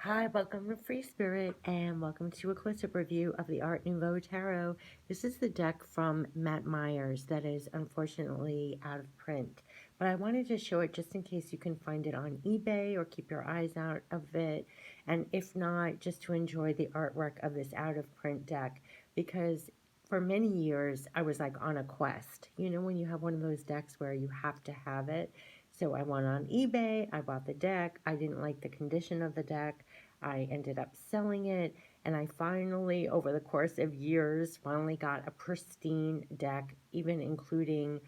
Hi, welcome to Free Spirit and welcome to a close-up review of the Art Nouveau Tarot. This is the deck from Matt Myers that is unfortunately out of print, but I wanted to show it just in case you can find it on eBay or keep your eyes out of it, and if not, just to enjoy the artwork of this out of print deck, because for many years I was like on a quest. You know, when you have one of those decks where you have to have it. So I went on eBay, I bought the deck, I didn't like the condition of the deck, I ended up selling it, and I finally, over the course of years, finally got a pristine deck, even including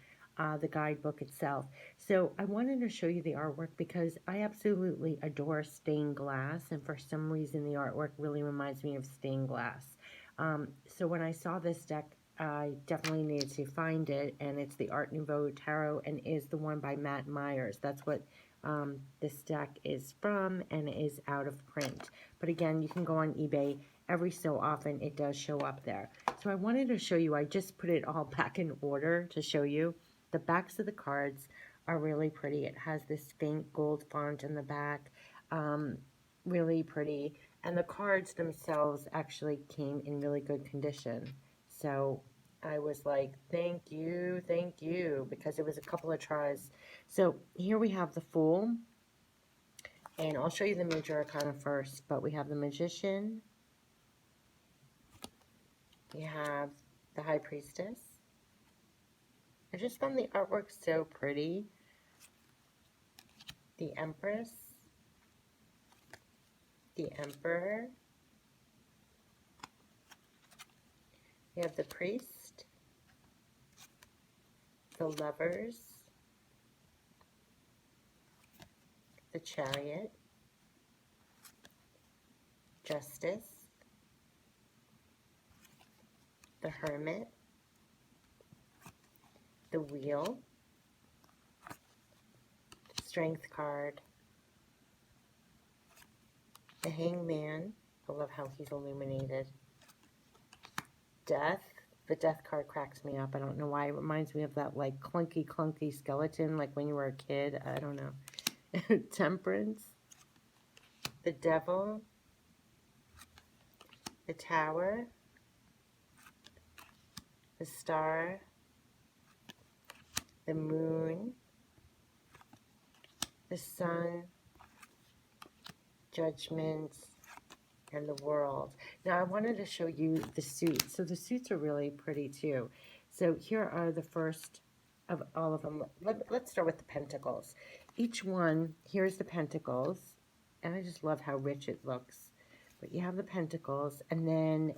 the guidebook itself. So I wanted to show you the artwork because I absolutely adore stained glass, and for some reason the artwork really reminds me of stained glass. So when I saw this deck, I definitely needed to find it, and it's the Art Nouveau Tarot and is the one by Matt Myers. That's what this deck is from, and it is out of print. But again, you can go on eBay. Every so often it does show up there. So I wanted to show you, I just put it all back in order to show you. The backs of the cards are really pretty. It has this faint gold font in the back. Really pretty. And the cards themselves actually came in really good condition. So I was like, thank you, because it was a couple of tries. So here we have the Fool, and I'll show you the major arcana first, but we have the Magician, we have the High Priestess. I just found the artwork so pretty. The Empress, the Emperor, we have the Priest, the Lovers, the Chariot, Justice, the Hermit, the Wheel, Strength card, the Hangman. I love how he's illuminated. Death. The Death card cracks me up. I don't know why. It reminds me of that like clunky skeleton, like when you were a kid. I don't know. Temperance. The Devil. The Tower. The Star. The Moon. The Sun. Judgment. And the World. Now I wanted to show you the suits. So the suits are really pretty too. So here are the first of all of them. Let's start with the Pentacles. Each one, here's the Pentacles, and I just love how rich it looks. But you have the Pentacles, and then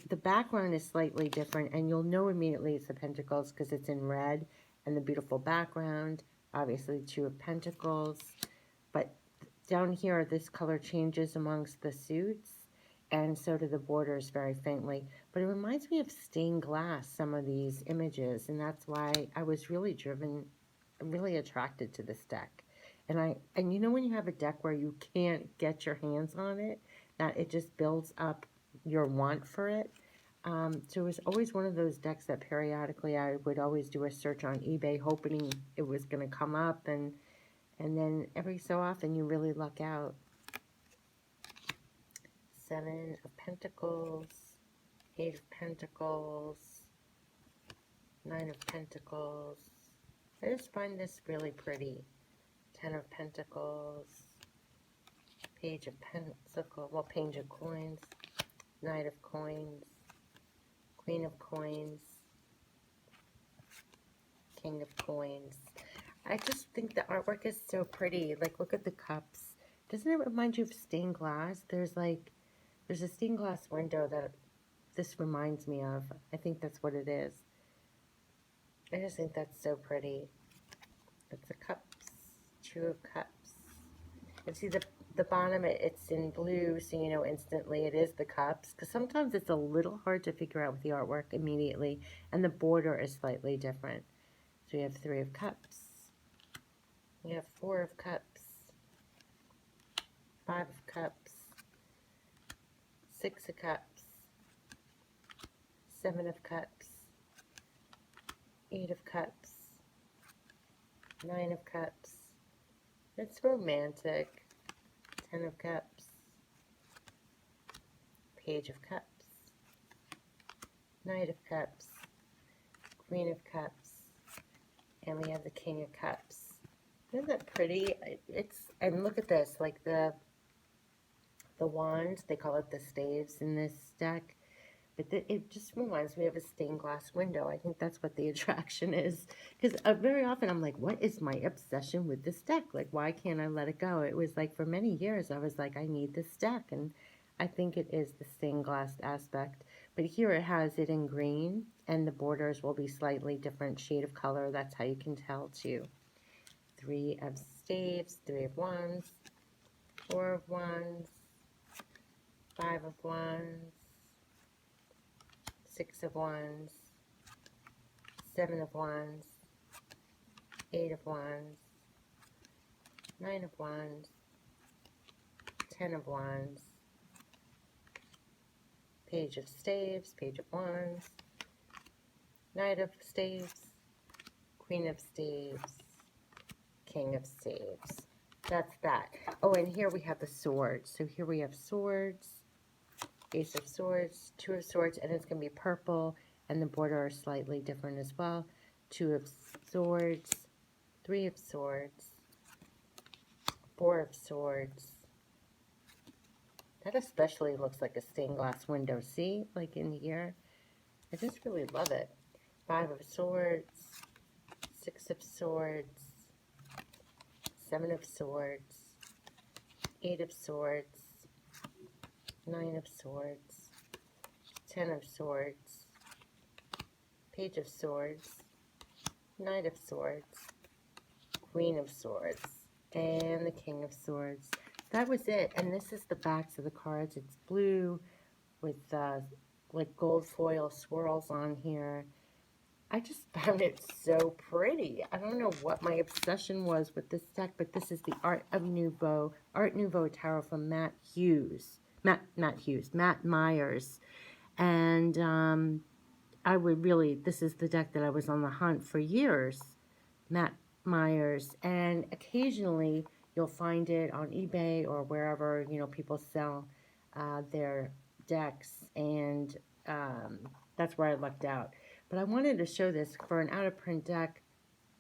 the background is slightly different, and you'll know immediately it's the Pentacles because it's in red, and the beautiful background, obviously Two of Pentacles. But down here, this color changes amongst the suits, and so do the borders very faintly. But it reminds me of stained glass, some of these images, and that's why I was really attracted to this deck. And you know when you have a deck where you can't get your hands on it, that it just builds up your want for it. So it was always one of those decks that periodically I would always do a search on eBay, hoping it was going to come up, and then every so often you really luck out. Seven of Pentacles, Eight of Pentacles, Nine of Pentacles. I just find this really pretty. Ten of Pentacles, Page of Pentacles, well, Page of Coins, Knight of Coins, Queen of Coins, King of Coins. I just think the artwork is so pretty. Like, look at the cups. Doesn't it remind you of stained glass? There's a stained glass window that this reminds me of. I think that's what it is. I just think that's so pretty. It's the cups, Two of Cups. And see the bottom, it's in blue, so you know instantly it is the cups. Because sometimes it's a little hard to figure out with the artwork immediately, and the border is slightly different. So you have Three of Cups. You have Four of Cups. Five of Cups. Six of Cups. Seven of Cups. Eight of Cups. Nine of Cups. It's romantic. Ten of Cups. Page of Cups, Knight of Cups, Queen of Cups, and we have the King of Cups. Isn't that pretty? And look at this, like the wands, they call it the staves in this deck. But it just reminds me of a stained glass window. I think that's what the attraction is. Because very often I'm like, what is my obsession with this deck? Like, why can't I let it go? It was like for many years, I was like, I need this deck. And I think it is the stained glass aspect. But here it has it in green. And the borders will be slightly different shade of color. That's how you can tell too. 3 of staves, 3 of wands, 4 of wands, 5 of wands, 6 of wands, 7 of wands, 8 of wands, 9 of wands, 10 of wands, Page of staves, Page of wands, Knight of staves, Queen of staves, King of staves. That's that. Oh, and here we have the swords. So here we have swords, Ace of swords, 2 of swords, and it's going to be purple, and the border are slightly different as well. 2 of swords, 3 of swords, 4 of swords. That especially looks like a stained glass window. See, like in here? I just really love it. 5 of swords, 6 of swords, 7 of swords, 8 of swords, 9 of swords, 10 of swords, Page of swords, Knight of swords, Queen of swords, and the King of swords. That was it. And this is the backs of the cards. It's blue with like gold foil swirls on here. I just found it so pretty. I don't know what my obsession was with this deck, but this is the Art Nouveau Tarot from Matt Myers. And this is the deck that I was on the hunt for years, Matt Myers. And occasionally you'll find it on eBay or wherever, people sell their decks. And that's where I lucked out. But I wanted to show this for an out-of-print deck,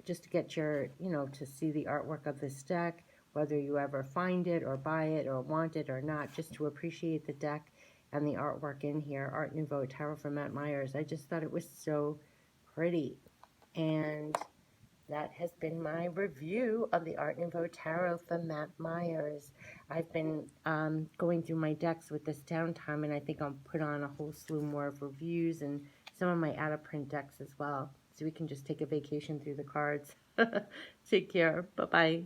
just to get your, to see the artwork of this deck, whether you ever find it or buy it or want it or not, just to appreciate the deck and the artwork in here. Art Nouveau Tarot from Matt Myers. I just thought it was so pretty. And that has been my review of the Art Nouveau Tarot from Matt Myers. I've been going through my decks with this downtime, and I think I'll put on a whole slew more of reviews and some of my out-of-print decks as well, so we can just take a vacation through the cards. Take care. Bye-bye.